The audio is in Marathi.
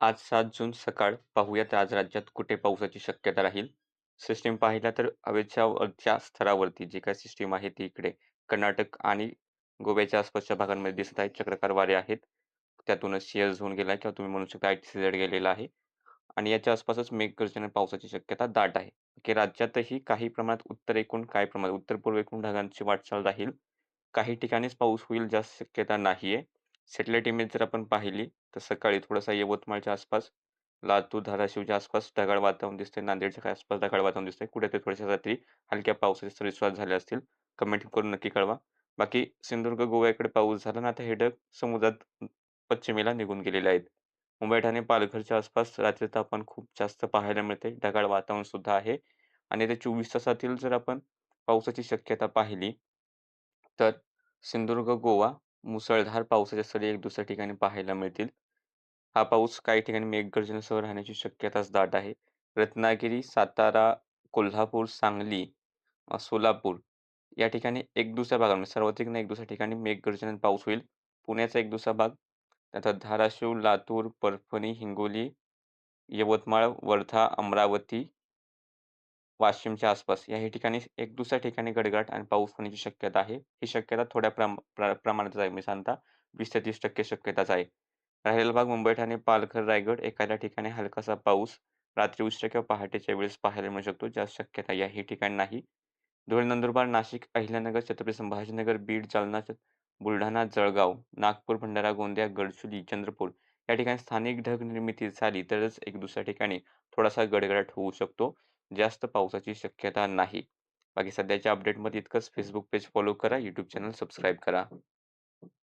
आज 7 जून सकाळ पाहूयात आज राज्यात कुठे पावसाची शक्यता राहील. सिस्टीम पाहिला तर हवेच्या वरच्या स्तरावरती जी काही सिस्टीम आहे ती इकडे कर्नाटक आणि गोव्याच्या आसपासच्या भागांमध्ये दिसत आहेत. चक्राकार वारे आहेत. त्यातूनच सिअर झोन गेला किंवा तुम्ही म्हणू शकता आयटीसीझेड गेलेला आहे. आणि याच्या आसपासच मेघगर्जने पावसाची शक्यता दाट आहे. की राज्यातही काही प्रमाणात उत्तरेकडून काही प्रमाणात उत्तर-पूर्वेकडून ढगांची वाटचाल राहील. काही ठिकाणीच पाऊस होईल जास्त शक्यता नाहीये. सॅटेलाईट इमेज जर आपण पाहिली तर सकाळी थोडासा यवतमाळच्या आसपास, लातूर, धाराशिवच्या आसपास ढगाळ वातावरण दिसतंय. नांदेडच्या आसपास ढगाळ वातावरण दिसतंय. कुठेतरी थोड्याशा रात्री हलक्या पावसाचे सरी सुरुवात झाल्या असतील. कमेंट करून नक्की कळवा. बाकी सिंधुदुर्ग, गोव्याकडे पाऊस झाला ना, आता हे ढग समुद्रात पश्चिमेला निघून गेलेले आहेत. मुंबई, ठाणे, पालघरच्या आसपास रात्री तापमान खूप जास्त पाहायला मिळते. ढगाळ वातावरण सुद्धा आहे आणि ते 24 तासातील जर आपण पावसाची शक्यता पाहिली, तर सिंधुदुर्ग, गोवा मुसळधार पावसाच्या सरी एक दुसऱ्या ठिकाणी पाहायला मिळतील. हा पाऊस काही ठिकाणी मेघगर्जनेसह राहण्याची शक्यताच दाट आहे. रत्नागिरी, सातारा, कोल्हापूर, सांगली, सोलापूर या ठिकाणी एक दुसऱ्या भागामध्ये सर्वाधिक नाही एक दुसऱ्या ठिकाणी मेघगर्जनेने पाऊस होईल. पुण्याचा एक दुसरा भाग, नंतर धाराशिव, लातूर, परभणी, हिंगोली, यवतमाळ, वर्धा, अमरावती, वाशिमच्या आसपास याही ठिकाणी एक दुसऱ्या ठिकाणी गडगडाट आणि पाऊस होण्याची शक्यता आहे. ही शक्यता थोड्या प्रमाणातच आहे. मी सांगता 20% ते 30% शक्यताच आहे. राहिलेला भाग मुंबई, ठाणे, पालघर, रायगड एखाद्या ठिकाणी हलकासा पाऊस रात्री उशिरा किंवा पहाटेच्या वेळेस पाहायला मिळू शकतो. जास्त शक्यता याही ठिकाणी नाही. धुळे, नंदुरबार, नाशिक, अहिल्यानगर, छत्रपती संभाजीनगर, बीड, जालना, बुलढाणा, जळगाव, नागपूर, भंडारा, गोंदिया, गडचिरोली, चंद्रपूर या ठिकाणी स्थानिक ढग निर्मिती झाली तरच एक दुसऱ्या ठिकाणी थोडासा गडगडाट होऊ शकतो. जास्त पावसाची शक्यता नाही. बाकी सध्याच्या अपडेटमध्ये इतकंच. Facebook पेज फॉलो करा. YouTube चॅनल सबस्क्राईब करा.